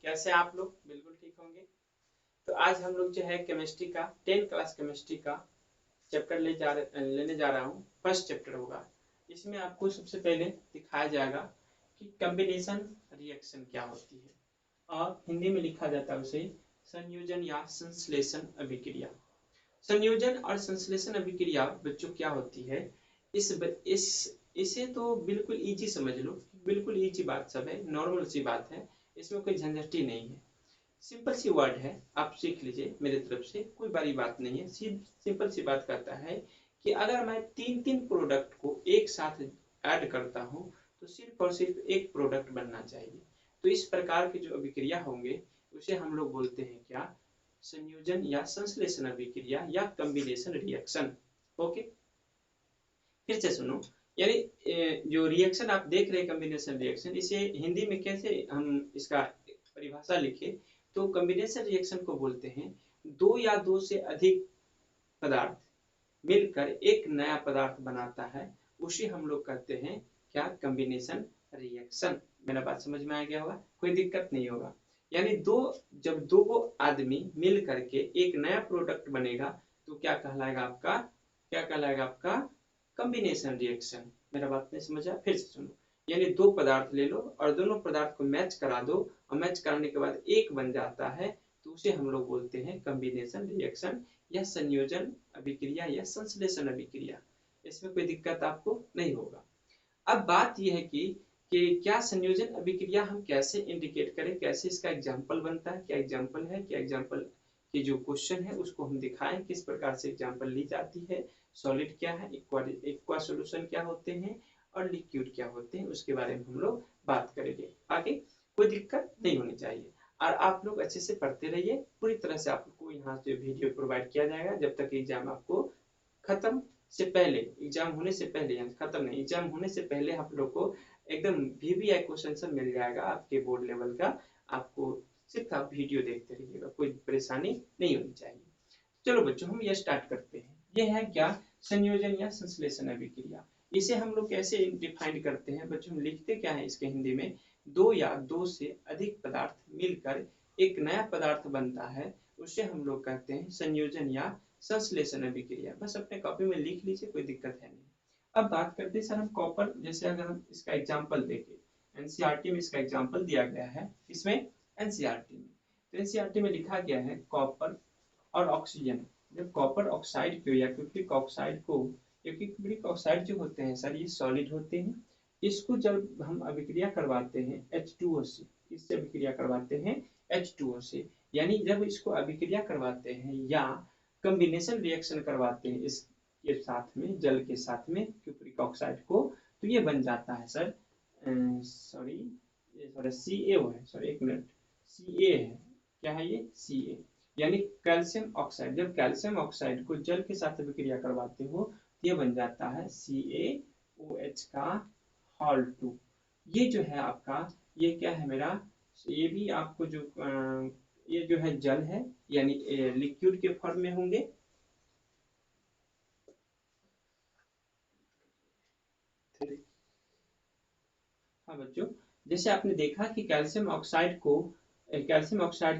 कैसे आप लोग? बिल्कुल ठीक होंगे। तो आज हम लोग जो है केमिस्ट्री का 10 क्लास केमिस्ट्री का चैप्टर लेने जा रहा हूँ। फर्स्ट चैप्टर होगा। इसमें आपको सबसे पहले दिखाया जाएगा कि कॉम्बिनेशन रिएक्शन क्या होती है, और हिंदी में लिखा जाता है उसे संयोजन या संश्लेषण अभिक्रिया। संयोजन और संश्लेषण अभिक्रिया बच्चों क्या होती है, इस इसे तो बिल्कुल इजी समझ लो, बिल्कुल इजी बात सब है, नॉर्मल सी बात है, इसमें कोई झंझट ही नहीं है। सिंपल सी वर्ड है, आप सीख लीजिए मेरे तरफ से, कोई बड़ी बात नहीं है। सिंपल सी बात करता है कि अगर मैं तीन तीन प्रोडक्ट को एक साथ ऐड करता हूँ तो सिर्फ और सिर्फ एक प्रोडक्ट बनना चाहिए। तो इस प्रकार के जो अभिक्रिया होंगे उसे हम लोग बोलते हैं क्या, संयोजन या संश्लेषण अभिक्रिया या कॉम्बिनेशन रिएक्शन। ओके, फिर से सुनो। यानी जो रिएक्शन आप देख रहे हैं कॉम्बिनेशन रिएक्शन, इसे हिंदी में कैसे हम इसका परिभाषा लिखे, तो कॉम्बिनेशन रिएक्शन को बोलते हैं दो या दो से अधिक पदार्थ मिलकर एक नया पदार्थ बनाता है, उसे हम लोग कहते हैं क्या, कॉम्बिनेशन रिएक्शन। मेरा बात समझ में आ गया होगा, कोई दिक्कत नहीं होगा। यानी जब दो आदमी मिल करके एक नया प्रोडक्ट बनेगा तो क्या कहलाएगा आपका, क्या कहलाएगा आपका, कॉम्बिनेशन रिएक्शन। मेरा बात नहीं समझा, फिर से सुनो। यानी दो पदार्थ ले लो और दोनों पदार्थ को मैच करा दो, और मैच कराने के बाद एक बन जाता है, तो उसे हम लोग बोलते हैं कॉम्बिनेशन रिएक्शन या संयोजन अभिक्रिया या संश्लेषण अभिक्रिया। इसमें कोई दिक्कत आपको नहीं होगा। अब बात यह है कि क्या संयोजन अभिक्रिया हम कैसे इंडिकेट करें, कैसे इसका एग्जाम्पल बनता है, क्या एग्जाम्पल है, क्या एग्जाम्पल की जो क्वेश्चन है उसको हम दिखाएं, किस प्रकार से एग्जाम्पल ली जाती है, सॉलिड क्या है, एक्वा सॉल्यूशन क्या होते हैं और लिक्विड क्या होते हैं, उसके बारे में हम लोग बात करेंगे। आगे कोई दिक्कत नहीं होनी चाहिए, और आप लोग अच्छे से पढ़ते रहिए। पूरी तरह से आपको यहाँ से वीडियो प्रोवाइड किया जाएगा जब तक एग्जाम आपको खत्म से पहले, एग्जाम होने से पहले, यानी खत्म नहीं, एग्जाम होने से पहले आप लोग को एकदम वीवीआई क्वेश्चन सब मिल जाएगा आपके बोर्ड लेवल का। आपको सिर्फ आप वीडियो देखते रहिएगा, कोई परेशानी नहीं होनी चाहिए। चलो बच्चों, हम ये स्टार्ट करते हैं। ये है क्या, संयोजन या संश्लेषण अभिक्रिया। इसे हम लोग कैसे डिफाइन करते हैं बच्चों, हम लिखते क्या है इसके हिंदी में, दो या दो से अधिक पदार्थ मिलकर एक नया पदार्थ बनता है, उसे हम लोग कहते हैं संयोजन या संश्लेषण अभिक्रिया। बस अपने कॉपी में लिख लीजिए, कोई दिक्कत है नहीं। अब बात करते हैं सर हम कॉपर, जैसे अगर हम इसका एग्जाम्पल देखें, एनसीईआरटी में इसका एग्जाम्पल दिया गया है, इसमें एनसीईआरटी में, तो एनसीईआरटी में लिखा गया है कॉपर और ऑक्सीजन। जब कॉपर ऑक्साइड को या क्यूप्रिक ऑक्साइड को, क्योंकि क्यूप्रिक ऑक्साइड जो होते हैं सर ये सॉलिड होते हैं, इसको जब हम अभिक्रिया करवाते हैं H2O से, इससे अभिक्रिया करवाते हैं H2O से, यानी जब इसको अभिक्रिया करवाते हैं या कॉम्बिनेशन रिएक्शन करवाते हैं इसके साथ में, जल के साथ में क्यूप्रिक ऑक्साइड को, तो ये बन जाता है सर, सॉरी CaO है, सॉरी एक मिनट, Ca है, क्या है ये, Ca, यानी कैल्शियम ऑक्साइड। जब कैल्शियम ऑक्साइड को जल के साथ अभिक्रिया करवाते हो तो ये बन जाता है CaOH का हॉल 2। ये जो है आपका, ये क्या है मेरा, ये भी आपको जो ये जो है जल है, यानी लिक्विड के फॉर्म में होंगे। हाँ बच्चों, जैसे आपने देखा कि कैल्शियम ऑक्साइड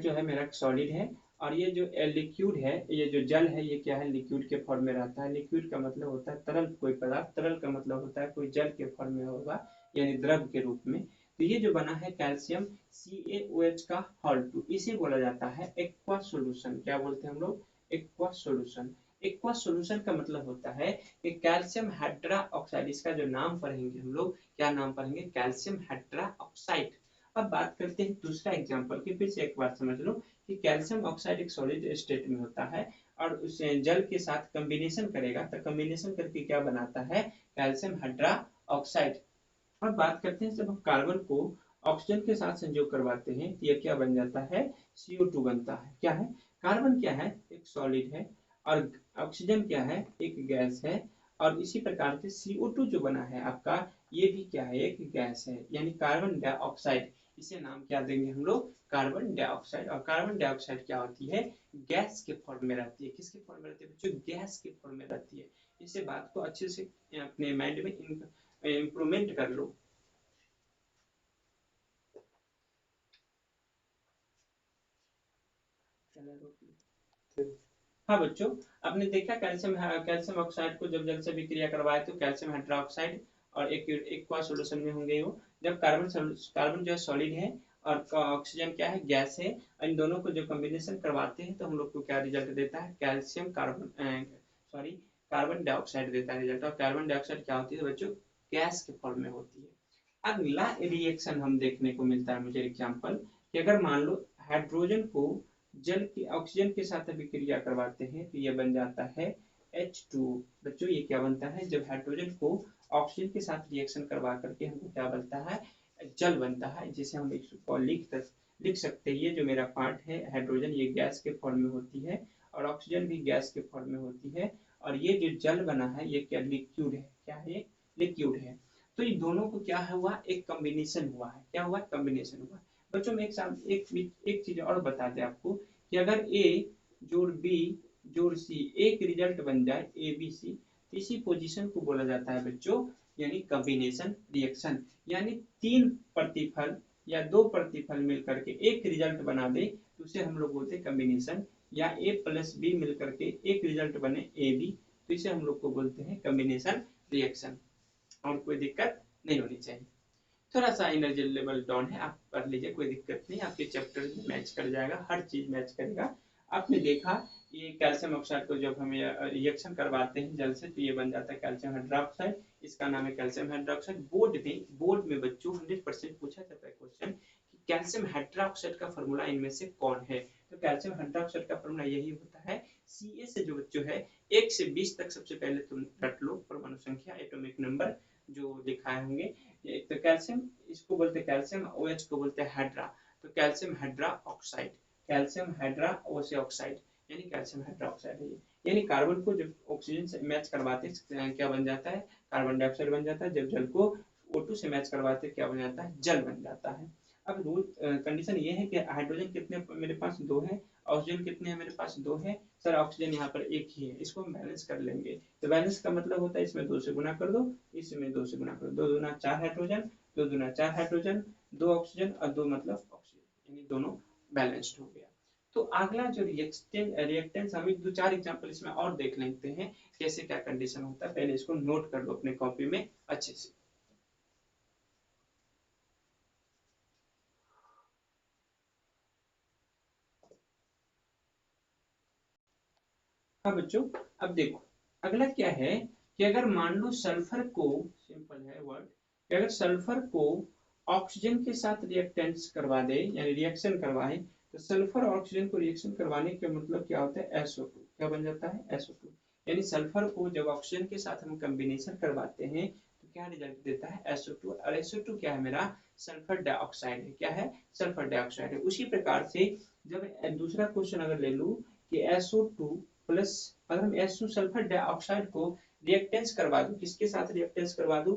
जो है मेरा सॉलिड है, और ये जो लिक्विड है, ये जो जल है, ये क्या है, लिक्विड के फॉर्म में रहता है। लिक्विड का मतलब होता है तरल कोई पदार्थ, तरल का मतलब होता है कोई जल के फॉर्म में होगा, यानी द्रव के रूप में। तो ये जो बना है कैल्शियम CaOH का हॉल 2, इसे बोला जाता है एक्वा सोल्यूशन। क्या बोलते हैं हम लोग, एक्वा सोल्यूशन। एक्वा सोल्यूशन का मतलब होता है कि कैल्शियम हाइड्रा ऑक्साइड, इसका जो नाम पढ़ेंगे हम लोग, क्या नाम पढ़ेंगे, कैल्शियम हाइड्रा ऑक्साइड। अब बात करते हैं दूसरा एग्जांपल की, फिर से एक बार समझ लो कि कैल्शियम ऑक्साइड एक सॉलिड स्टेट में होता है और उसे जल के साथ कॉम्बिनेशन करेगा, तो कॉम्बिनेशन करके क्या बनाता है, कैल्शियम हाइड्रा ऑक्साइड। अब बात करते हैं जब हम कार्बन को ऑक्सीजन के साथ संयोग करवाते हैं तो यह क्या बन जाता है, CO2 बनता है। क्या है, कार्बन क्या है, एक सॉलिड है, और ऑक्सीजन क्या है, एक गैस है, और इसी प्रकार से CO2 जो बना है आपका, ये भी क्या है, एक गैस है, यानी कार्बन डाइऑक्साइड। इसे नाम क्या देंगे हम लोग, कार्बन डाइऑक्साइड। और कार्बन डाइऑक्साइड क्या होती है, गैस के फॉर्म में रहती है। किसके फॉर्म में रहती है बच्चों, गैस के फॉर्म में रहती है। इसे बात को अच्छे से अपने माइंड में इम्प्रूवमेंट कर लो। हाँ बच्चों, आपने देखा कैल्शियम ऑक्साइड को जब जल से विक्रिया करवाए तो कैल्शियम हाइड्रोक्साइड और एक एक्वा सॉल्यूशन में होंगे वो। जब कार्बन जो है सॉलिड है और ऑक्सीजन क्या है, गैस है, इन दोनों को जो कॉम्बिनेशन करवाते हैं तो हम लोग को क्या रिजल्ट देता है, कार्बन डाइऑक्साइड देता है रिजल्ट। और कार्बन डाइऑक्साइड क्या होती है बच्चों, गैस के फॉर्म में होती है। अगला रिएक्शन हम देखने को मिलता है मुझे एग्जाम्पल, कि अगर मान लो हाइड्रोजन को जल की ऑक्सीजन के साथ विक्रिया करवाते हैं तो ये बन जाता है H2। बच्चों ये क्या बनता है, जब हाइड्रोजन को ऑक्सीजन के साथ रिएक्शन करवा करके हमको क्या बनता है, जल बनता है, जिसे हम इसको लिख सकते हैं। ये जो मेरा पार्ट है हाइड्रोजन, ये गैस के फॉर्म में होती है और ऑक्सीजन भी गैस के फॉर्म में होती है। और ये जो जल बना है ये क्या लिक्विड है, क्या है, लिक्विड है। तो इन दोनों को क्या हुआ, एक कॉम्बिनेशन हुआ है। क्या हुआ, कॉम्बिनेशन हुआ। बच्चों में एक चीज और बता दें आपको, कि अगर ए जोड़ बी जोड़ सी एक रिजल्ट बन जाए ए बी सी, तो इसी पोजीशन को बोला जाता है बच्चों यानी कॉम्बिनेशन रिएक्शन। यानी तीन प्रतिफल या दो प्रतिफल मिलकर के एक रिजल्ट बना दे तो उसे हम लोग बोलते हैं कॉम्बिनेशन। या ए प्लस बी मिलकर के एक रिजल्ट बने ए बी तो इसे हम लोग को बोलते हैं कॉम्बिनेशन रिएक्शन। और कोई दिक्कत नहीं होनी चाहिए। थोड़ा सा एनर्जी लेवल डाउन है, आप पढ़ लीजिए, कोई दिक्कत नहीं, आपके चैप्टर में मैच कर जाएगा, हर चीज मैच करेगा। आपने देखा ये कैल्शियम ऑक्साइड को जब हम रिएक्शन करवाते हैं जल से तो ये बन जाता है कैल्शियम हाइड्रोक्साइड, इसका नाम है कैल्शियम हाइड्रोक्साइड। बोर्ड में बच्चों 100% पूछा जाता है क्वेश्चन कि कैल्शियम हाइड्रोक्साइड का फॉर्मूला इनमें से कौन है। तो कैल्शियम हाइड्रोक्साइड का फॉर्मूला यही होता है Ca से जो बच्चों है 1 से 20 तक सबसे पहले तुम रट लो परमाणु संख्या, एटॉमिक नंबर जो दिखाए होंगे। तो कैल्शियम इसको बोलते हैं कैल्शियम, OH को बोलते हैं हाइड्रा, तो calcium hydra oxide, calcium hydra OC oxide यानी कैल्शियम हाइड्रा ऑक्साइड है। यानी कार्बन को जब ऑक्सीजन से मैच करवाते हैं क्या बन जाता है, कार्बन डाइऑक्साइड बन जाता है। जब जल को O2 से मैच करवाते हैं क्या बन जाता है, जल बन जाता है। अब रूल कंडीशन ये है कि हाइड्रोजन कितने मेरे पास दो है, ऑक्सीजन कितने हैं मेरे पास दो है। सर ऑक्सीजन यहाँ पर एक ही है, इसको हम बैलेंस कर लेंगे। तो बैलेंस का मतलब होता है इसमें 2 से गुना कर दो, इसमें 2 से गुना कर दो, 2 दूना 4 हाइड्रोजन, 2 दूना 4 हाइड्रोजन, 2 ऑक्सीजन और 2 मतलब ऑक्सीजन, यानी दोनों बैलेंस्ड हो गया। तो अगला जो रिएक्टेंस हम 2-4 एग्जांपल इसमें और देख लेते हैं कैसे क्या कंडीशन होता है। पहले इसको नोट कर लो अपने कॉपी में अच्छे से। हाँ बच्चों, अब देखो अगला क्या है कि अगर मान लो सल्फर को, सिंपल है वर्ड, कि अगर सल्फर को ऑक्सीजन के साथ रिएक्टेंस करवा दे यानी रिएक्शन करवाए, तो सल्फर और ऑक्सीजन को रिएक्शन करवाने का मतलब क्या होता है, SO2। क्या बन जाता है, SO2। यानी सल्फर को जब ऑक्सीजन के साथ हम कॉम्बिनेशन करवाते हैं तो क्या रिजल्ट देता है, SO2। और SO2 क्या है मेरा, सल्फर डाइऑक्साइड है। क्या है, सल्फर डाइऑक्साइड है। उसी प्रकार से जब दूसरा क्वेश्चन अगर ले लूं कि SO2 प्लस, अगर हम SO सल्फर डाइऑक्साइड को रिएक्टेंस करवा दूं, किसके साथ रिएक्टेंस करवा दूं,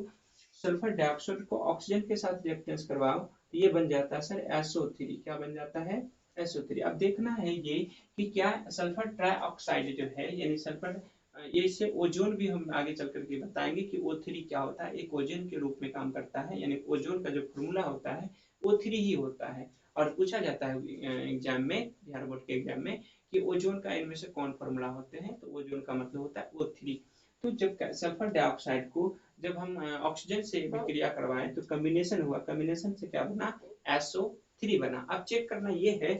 सल्फर डाइऑक्साइड को ऑक्सीजन के साथ रिएक्टेंस करवाओ तो ये बन जाता है सर SO3। क्या बन जाता है, SO3। अब देखना है ये कि क्या सल्फर ट्राइऑक्साइड जो है यानी सल्फर, ये इससे ओजोन भी हम आगे चल करके बताएंगे कि O3 क्या होता है, एक ओजोन के रूप में काम करता है। यानी ओजोन का जो फॉर्मूला होता है O3 ही होता है। और पूछा जाता है एग्जाम में, बिहार बोर्ड के एग्जाम में, कि ओजोन का इनमें से कौन फॉर्मूला होते हैं, तो ओजोन का मतलब होता है O3। तो जब सल्फर डाइऑक्साइड को जब हम ऑक्सीजन से विक्रिया करवाएं तो कॉम्बिनेशन हुआ, कॉम्बिनेशन से क्या बना, SO3 बना। अब चेक करना ये है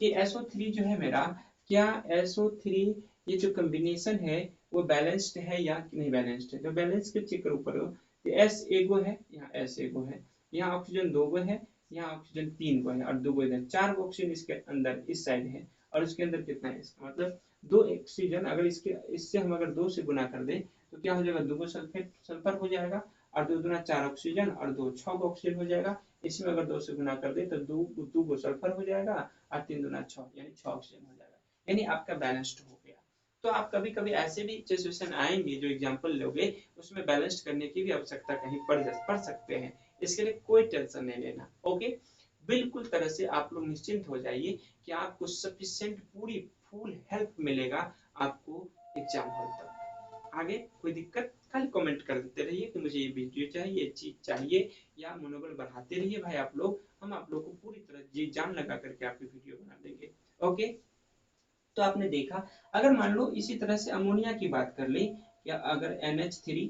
कि SO3 जो है मेरा, क्या SO3 ये जो कॉम्बिनेशन है वो बैलेंस्ड है या नहीं बैलेंस्ड है। तो बैलेंस के चेक करो ऊपर, S एगो है, यहाँ S एगो है, यहाँ ऑक्सीजन 2 गो है, यहाँ ऑक्सीजन 3 गो है और 2 गो इधर, 4 गो ऑक्सीजन इसके अंदर इस साइड है और इसके अंदर कितना है, इसका मतलब 2 ऑक्सीजन। अगर इससे हम अगर 2 से गुना कर दें तो क्या हो जाएगा, 2 गो सल्फर हो जाएगा और 2 दूना 4 ऑक्सीजन और 2 6 गो ऑक्सीजन हो जाएगा। इसमें अगर 2 से गुना कर दे तो 2 गो सल्फर हो जाएगा और 3 दूना 6 यानी 6 ऑक्सीजन हो जाएगा। यानी आपका बैलेंस्ड हो गया। तो आप कभी कभी ऐसे भी सिचुएशन आएंगे जो एग्जाम्पल लोगे उसमें बैलेंस्ड करने की भी आवश्यकता कहीं पड़ सकते हैं। इसके लिए कोई टेंशन नहीं लेना। ओके, बिल्कुल तरह से आप लोग निश्चिंत हो जाइए कि आपको सफिशिएंट पूरी फुल हेल्प मिलेगा आपको एग्जाम हॉल तक। आगे कोई दिक्कत, खाली कमेंट कर देते रहिए कि मुझे ये वीडियो चाहिए, ये चीज चाहिए, या मनोबल बढ़ाते रहिए भाई आप लोग। हम आप लोग को पूरी तरह जी जान लगा करके आपकी वीडियो बना देंगे। ओके। तो आपने देखा, अगर मान लो इसी तरह से अमोनिया की बात कर ली, या अगर NH3,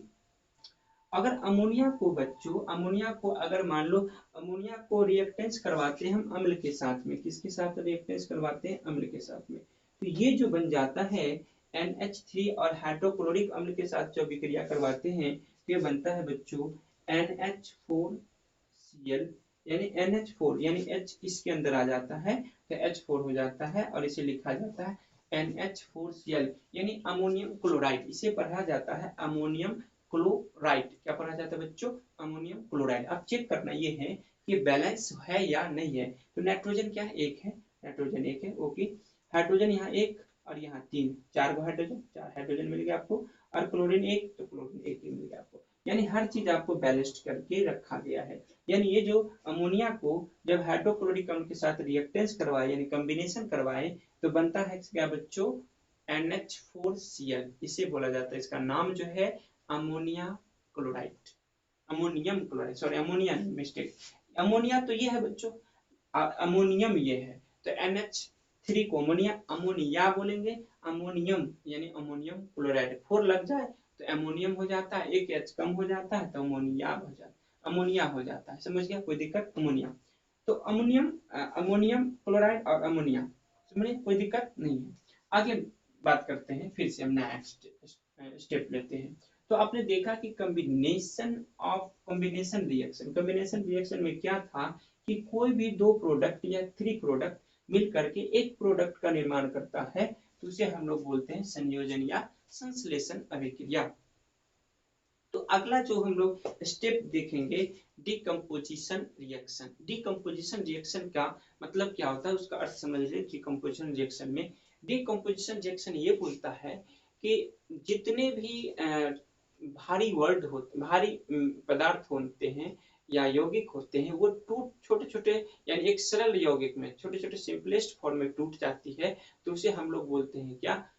अगर अमोनिया को बच्चों, अमोनिया को अगर मान लो अमोनिया को रिएक्टेंस करवाते हैं हम अम्ल के साथ में, किसके साथ रिएक्टेंस करवाते हैं? अम्ल के साथ में। तो ये जो बन जाता है NH3 और हाइड्रोक्लोरिक अम्ल के साथ जो अभिक्रिया करवाते हैं, तो ये बनता है बच्चों NH4Cl, यानी NH4 यानी H इसके अंदर आ जाता है तो H4 हो जाता है, और इसे लिखा जाता है NH4Cl, यानी अमोनियम क्लोराइड। इसे पढ़ा जाता है अमोनियम क्लोराइड। क्या पढ़ा जाता है बच्चों? Ammonium chloride. अब चेक करना ये है कि बैलेंस है या नहीं है। तो नाइट्रोजन क्या है? एक है, नाइट्रोजन एक है, ओके। हाइड्रोजन यहाँ एक और यहाँ तीन, चार हाइड्रोजन, चार हाइड्रोजन मिल गया आपको, और क्लोरीन एक, तो क्लोरीन एक ही मिल गया आपको। यानी हर चीज आपको बैलेंस्ड करके रखा गया है। यानी ये जो अमोनिया को जब हाइड्रोक्लोरिक अम्ल के साथ रिएक्टेंस करवाए, यानी कॉम्बिनेशन करवाए, तो बनता है क्या बच्चों? NH4Cl। इसे बोला जाता है, इसका नाम जो है ammonia chloride, ammonium chloride, sorry ammonia mistake. Ammonia तो ये है बच्चों, अमोनियम ये है, तो NH3 को अमोनिया बोलेंगे, अमोनियम यानी अमोनियम क्लोराइड, 4 लग जाए तो अमोनियम हो जाता है, एक H कम हो जाता है तो अमोनिया हो जाता है, अमोनिया हो जाता है। समझ गया? कोई दिक्कत? अमोनिया, तो अमोनियम क्लोराइड और अमोनिया, समझे? कोई दिक्कत नहीं है। आगे बात करते हैं, फिर से हम नया स्टेप लेते हैं। तो आपने देखा कि कॉम्बिनेशन रिएक्शन में क्या था कि कोई भी दो प्रोडक्ट या 3 प्रोडक्ट मिल करके एक प्रोडक्ट का निर्माण करता है, तो उसे हम लोग बोलते हैं संयोजन या संश्लेषण अभिक्रिया। तो अगला जो हम लोग स्टेप देखेंगे, डिकम्पोजिशन रिएक्शन। डिकम्पोजिशन रिएक्शन का मतलब क्या होता है, उसका अर्थ समझ लीजिए। डिकम्पोजिशन रिएक्शन में, डिकम्पोजिशन रिएक्शन ये बोलता है कि जितने भी भारी वर्ड होते, भारी पदार्थ होते हैं या यौगिक होते हैं, वो छोटे छोटे, यानी एक सरल यौगिक में छोटे छोटे सिंपलेस्ट फॉर्म में टूट जाती है, तो उसे हम लोग बोलते हैं क्या?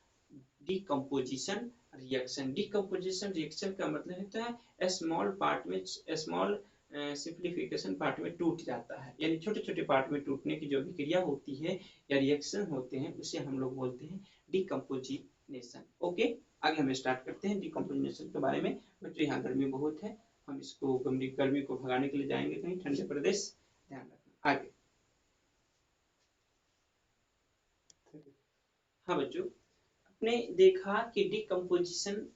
Decomposition reaction. डिकम्पोजिशन रिएक्शन का मतलब होता है स्मॉल पार्ट में, स्मॉल सिंप्लीफिकेशन पार्ट में टूट जाता है, यानी छोटे छोटे पार्ट में टूटने की जो अभिक्रिया होती है या रिएक्शन होते हैं, उसे हम लोग बोलते हैं डिकम्पोजिनेशन। ओके, आगे हम स्टार्ट करते हैं डिकम्पोजिनेशन के बारे में। बच्चों यहाँ गर्मी बहुत है, हम इसको गर्मी को भगाने के लिए जाएंगे कहीं ठंडे प्रदेश, ध्यान रखना। आगे, हाँ बच्चों, आपने देखा कि डिकम्पोजिशन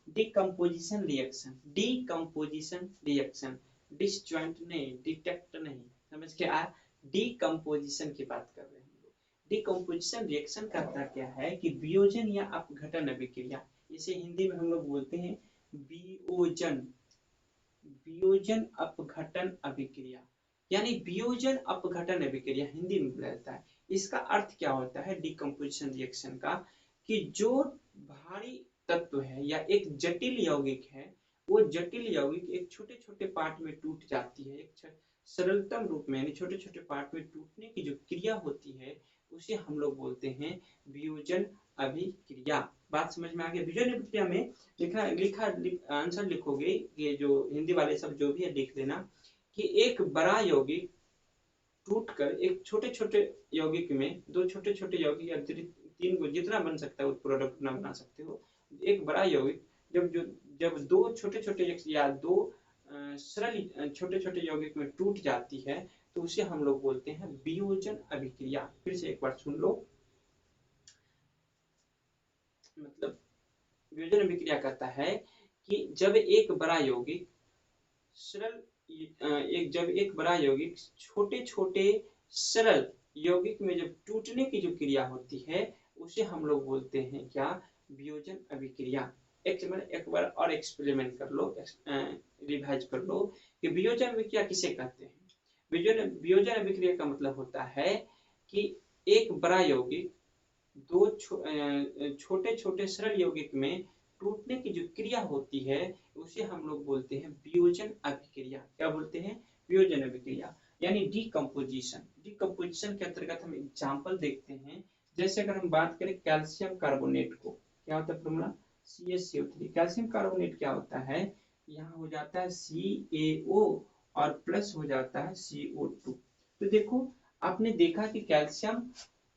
रिएक्शन डिसजॉइंट नहीं, डिटेक्ट नहीं, समझ के आया? डिकम्पोजिशन की बात कर रहे हैं हम लोग। डिकम्पोजिशन रिएक्शन करता क्या है कि वियोजन या अपघटन अभिक्रिया, इसे हिंदी में हम लोग बोलते हैं वियोजन, वियोजन अपघटन अभिक्रिया, यानी वियोजन अपघटन अभिक्रिया हिंदी में बोला जाता है। इसका अर्थ क्या होता है डिकम्पोजिशन रिएक्शन का, कि जो भारी तत्व है या एक जटिल यौगिक है, वो जटिल यौगिक एक छोटे छोटे पार्ट में टूट जाती है, एक सरलतम रूप में, यानी छोटे छोटे पार्ट में टूटने की जो क्रिया होती है, उसे हम लोग बोलते हैं वियोजन अभिक्रिया। बात समझ में आ गई? वियोजन अभिक्रिया में लिखा आंसर लिखोगे, ये जो हिंदी वाले सब जो भी है लिख देना, कि एक बड़ा यौगिक टूटकर एक छोटे छोटे यौगिक में, दो छोटे छोटे यौगिक या 3 को जितना बन सकता है उस प्रोडक्ट ना बना सकते हो। एक बड़ा यौगिक जब दो छोटे छोटे या दो सरल छोटे छोटे यौगिक में टूट जाती है, तो उसे हम लोग बोलते हैं वियोजन अभिक्रिया। फिर से एक बार सुन लो, मतलब वियोजन अभिक्रिया कहता है कि जब एक बड़ा यौगिक सरल जब एक बड़ा यौगिक छोटे छोटे सरल यौगिक में जब टूटने की जो क्रिया होती है, उसे हम लोग बोलते हैं क्या? वियोजन अभिक्रिया। एक बार और एक्सपेरिमेंट कर लो, रिवाइज कर लो कि वियोजन अभिक्रिया किसे कहते हैं। वियोजन अभिक्रिया का मतलब होता है कि एक बड़ा यौगिक दो छोटे छोटे सरल यौगिक में टूटने की जो क्रिया होती है, उसे हम लोग बोलते हैं वियोजन अभिक्रिया। क्या बोलते हैं? वियोजन अभिक्रिया, यानी डिकम्पोजिशन। डिकम्पोजिशन के अंतर्गत हम एग्जांपल देखते हैं। जैसे अगर हम बात करें कैल्शियम कार्बोनेट को, क्या होता है फॉर्मूला? CaCO3। कैल्शियम कार्बोनेट क्या होता है? यहाँ हो जाता है CaO और प्लस हो जाता है CO2। तो देखो, आपने देखा कि कैल्शियम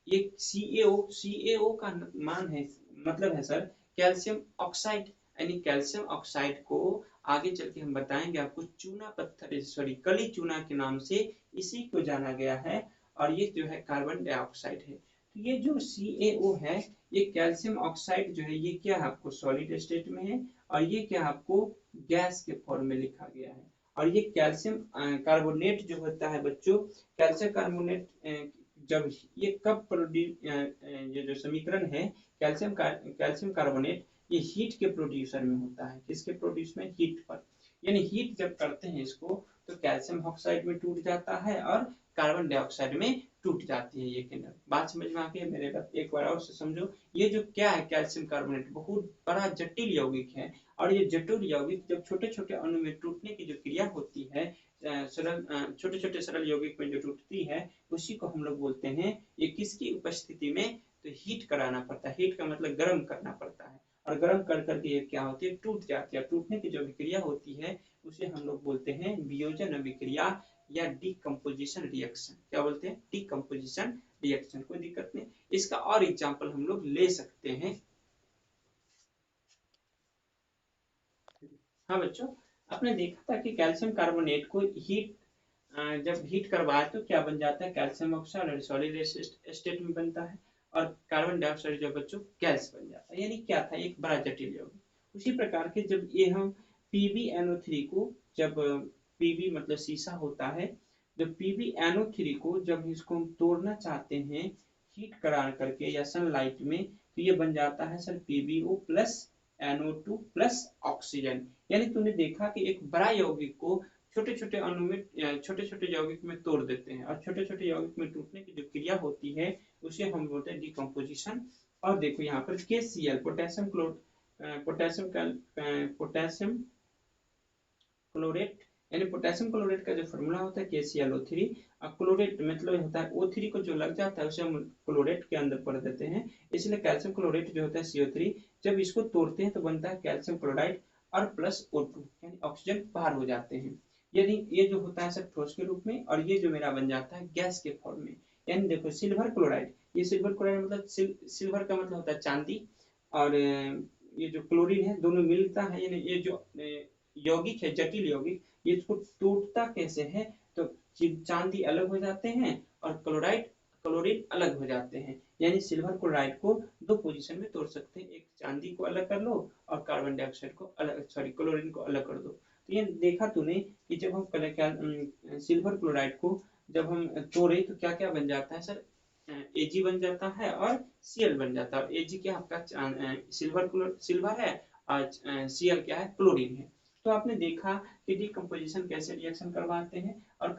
ये CaO का मान है, मतलब है सर कैल्शियम ऑक्साइड, यानी कैल्शियम ऑक्साइड को आगे चल के हम बताएंगे आपको चूना पत्थर, सॉरी कली चूना के नाम से इसी को जाना गया है, और ये जो है कार्बन डाइऑक्साइड है। तो ये जो CaO है, ये कैल्शियम ऑक्साइड जो है ये क्या है आपको सॉलिड स्टेट में है, और ये क्या आपको गैस के फॉर्म में लिखा गया है। और ये कैल्शियम कार्बोनेट जो होता है बच्चों, कैल्शियम कार्बोनेट जब ये कब ये जो समीकरण है कैल्शियम कार्बोनेट, ये हीट के प्रोड्यूसर में होता है। किसके प्रोड्यूस में? हीट पर, यानी हीट जब करते हैं इसको तो कैल्शियम ऑक्साइड में टूट जाता है और कार्बन डाइऑक्साइड में टूट जाती है ये केंद्र। बात समझ में आ गई मेरे बात? एक बार और से समझो, ये जो क्या है कैल्शियम कार्बोनेट बहुत बड़ा जटिल यौगिक है, और ये जटिल यौगिक जब छोटे छोटे अणु में टूटने की जो क्रिया होती है, सरल छोटे छोटे सरल यौगिक में जो टूटती है, उसी को हम लोग बोलते हैं, ये किसकी उपस्थिति में? तो हीट कराना पड़ता है। हीट का मतलब गर्म करना पड़ता है, और गर्म कर करके ये क्या होती है? टूट जाती है। टूटने की जो अभिक्रिया होती है उसे हम लोग बोलते हैं वियोजन अभिक्रिया या डिकम्पोजिशन रिएक्शन। क्या बोलते हैं? Decomposition reaction. कोई दिक्कत नहीं, इसका और एग्जांपल हम लोग ले सकते हैं। हाँ बच्चों, आपने देखा था कि कैल्शियम कार्बोनेट को हीट जब हीट करवाए तो क्या बन जाता है? कैल्शियम ऑक्साइड, और सॉलिड स्टेट में बनता है, और कार्बन डाइऑक्साइड जो बच्चों गैस बन जाता है। यानी क्या था? एक बड़ा जटिल यौगिक। उसी प्रकार के जब ये हम PbNO3 को जब Pb मतलब शीशा होता है, जब PbNO3 को जब इसको हम तोड़ना चाहते हैं हीट करा करके या सनलाइट में, तो ये बन जाता है sir PbO plus NO2 plus oxygen. यानी तूने देखा कि एक बड़ा यौगिक को छोटे छोटे अणु में, छोटे छोटे यौगिक में तोड़ देते हैं, और छोटे छोटे यौगिक में टूटने की जो क्रिया होती है उसे हम बोलते हैं डिकम्पोजिशन। और देखो यहाँ पर KCl पोटेशियम क्लोरेट, यानी पोटेशियम क्लोरेट का जो फॉर्मूला होता है KClO3, क्लोरेट मतलब होता है O3 को जो लग जाता है उसे हम क्लोरेट के अंदर पढ़ देते हैं, इसलिए कैल्शियम क्लोरेट जो होता है CO3, जब इसको तोड़ते हैं तो बनता है कैल्शियम क्लोराइड और प्लस O2, यानी ऑक्सीजन बाहर हो जाते हैं। यदि ये जो होता है सर ठोस के रूप में, और ये जो मेरा बन जाता है गैस के फॉर्म में। यानी देखो सिल्वर क्लोराइड, ये सिल्वर क्लोराइड मतलब सिल्वर का मतलब होता है चांदी, और ये जो क्लोरीन है दोनों मिलता है, यानी ये जो यौगिक है जटिल यौगिक, ये इसको टूटता कैसे है? तो चांदी अलग हो जाते हैं और क्लोरीन अलग हो जाते हैं। यानी सिल्वर क्लोराइड को दो पोजीशन में तोड़ सकते हैं, एक चांदी को अलग कर लो और कार्बन डाइऑक्साइड को अलग, सॉरी क्लोरीन को अलग कर दो। तो ये देखा तूने कि जब हम सिल्वर क्लोराइड को जब हम तोड़े तो क्या क्या बन जाता है सर? Ag बन जाता है और Cl बन जाता है। Ag क्या आपका सिल्वर है, और Cl क्या है? क्लोरीन है। तो आपने देखा कि डिकम्पोजिशन कैसे रिएक्शन करवाते हैं और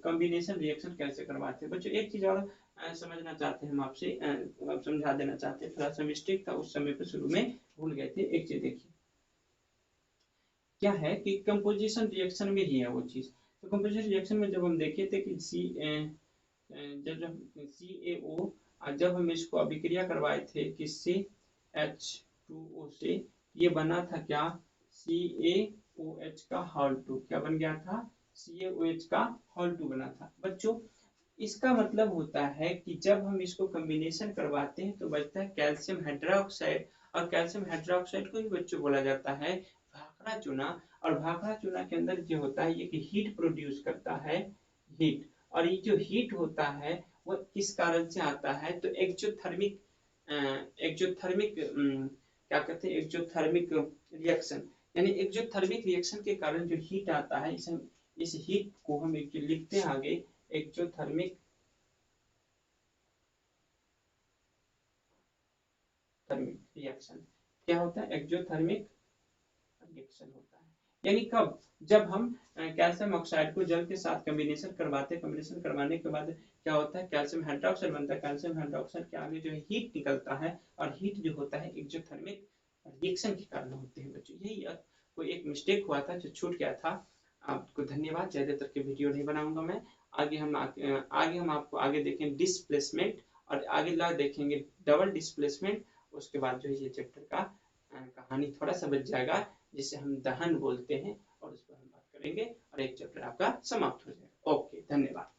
कॉम्बिनेशन रिएक्शन कैसे करवाते हैं। बच्चों एक चीज और समझना चाहते हैं हम आपसे, समझा देना चाहते हैं, थोड़ा सा मिस्टेक था उस समय पे, शुरू में भूल गए थे। एक चीज देखिए क्या है कि कंपोजिशन रिएक्शन में ही है वो चीज। तो कंपोजिशन रिएक्शन में जब हम देखे थे कि जब CaO, जब हम इसको अभिक्रिया करवाए थे किससे? H2O से, ये बना था क्या? CaOH का हॉल 2। क्या बन गया था? CaOH का हॉल 2 बना था। बच्चों इसका मतलब होता है कि जब हम इसको कॉम्बिनेशन करवाते हैं तो बचता है कैल्शियम हाइड्रोक्साइड, और कैल्शियम हाइड्रोक्साइड को ही बच्चों बोला जाता है भाखड़ा चूना। और भाखड़ा चूना के अंदर जो होता है ये हीट प्रोड्यूस करता है, हीट। और ये जो हीट होता है वो किस कारण से आता है? तो एक्जोथर्मिक एक्जोथर्मिक क्या कहते हैं? एक्जोथर्मिक रिएक्शन, यानी एक्जोथर्मिक रिएक्शन के कारण जो हीट आता है, इस हीट को हम लिखते हैं आगे एक्जोथर्मिक रिएक्शन। क्या होता है? एक्जोथर्मिक रिएक्शन होता है। यानी कब? जब हम कैल्शियम ऑक्साइड को जल के साथ कॉम्बिनेशन करवाते हैं, कॉम्बिनेशन करवाने के बाद क्या होता है? कैल्शियम हाइड्रोक्साइड बनता है। कैल्शियम हाइड्रोक्साइड के आगे जो है हीट निकलता है, और हीट जो होता है एक्जोथर्मिक रिएक्शन के कारण होते हैं। बच्चों यही कोई एक मिस्टेक हुआ था जो छूट गया था। आपको धन्यवाद। ज्यादातर के वीडियो नहीं बनाऊंगा मैं। आगे हम आपको आगे देखेंगे डिस्प्लेसमेंट, और आगे देखेंगे डबल डिस्प्लेसमेंट। उसके बाद जो है ये चैप्टर का कहानी थोड़ा सा बच जाएगा, जिसे हम दहन बोलते हैं, और उस पर हम बात करेंगे, और एक चैप्टर आपका समाप्त हो जाएगा। ओके, धन्यवाद।